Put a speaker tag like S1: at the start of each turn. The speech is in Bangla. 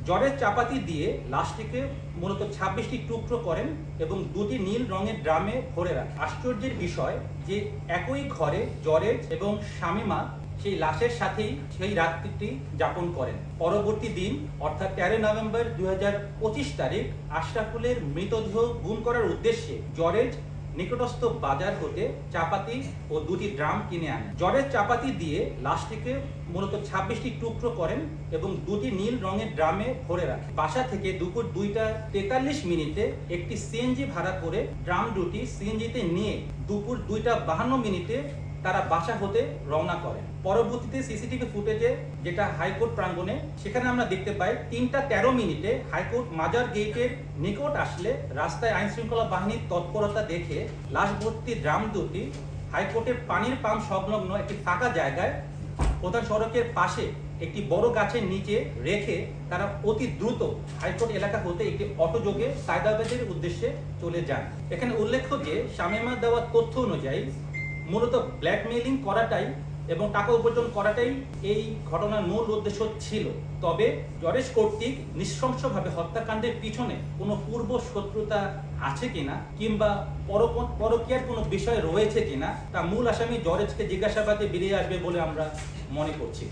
S1: জ্বরের চাপাতি দিয়ে লাশটিকে মূলত 26টি টুকরো করেন এবং দুটি নীল রঙের ড্রামে ভরে রাখেন। আশ্চর্যের বিষয় যে একই ঘরে জ্বরের এবং শামীমা সেই লাশের সাথেই সেই রাত্রিটি যাপন করেন। পরবর্তী দিন অর্থাৎ 13 নভেম্বর 2025 তারিখ আশরাফুলের মৃতদেহ গুম করার উদ্দেশ্যে জ্বরের নিকটস্থ বাজার হতে চাপাতি ও দুটি ড্রাম কিনে আনেন। জ্বরের চাপাতি দিয়ে লাশটিকে মূলত 26টি টুকরো করেন এবং দুটি নীল রঙের ড্রামে ভরে রাখেন। বাসা থেকে দুপুর 2:43 একটি সিএনজি ভাড়া করে ড্রাম দুটি সিএনজিতে নিয়ে দুপুর 2:52 তারা বাসা হতে রওনা করেন। পরবর্তীতে সিসিটিভি ফুটেজে যেটা হাইকোর্ট প্রাঙ্গণে, সেখানে আমরা দেখতে পাই 3:13 হাইকোর্ট মাজার গেটের নিকট আসলে রাস্তায় আইন শৃঙ্খলা বাহিনীর তৎপরতা দেখে লাশ ভর্তি ড্রাম দুটি হাইকোর্টের পানির পাম্প সংলগ্ন একটি ফাঁকা জায়গায় প্রধান সড়কের পাশে একটি বড় গাছের নিচে রেখে তারা অতি দ্রুত হাইকোর্ট এলাকা হতে একটি অটোযোগে সায়দাবাদের উদ্দেশ্যে চলে যান। এখানে উল্লেখ্য যে শামীমা দেওয়া তথ্য অনুযায়ী মূলত ব্ল্যাকমেইলিং করাটাই এবং টাকা উপার্জন করাটাই এই ঘটনার মূল উদ্দেশ্য ছিল। তবে জরেশ কর্তৃক নৃশংসভাবে হত্যাকাণ্ডের পিছনে কোনো পূর্ব শত্রুতা আছে কিনা কিংবা পরকীয়ার কোনো বিষয় রয়েছে কিনা তা মূল আসামি জরেজকে জিজ্ঞাসাবাদে বেরিয়ে আসবে বলে আমরা মনে করছি।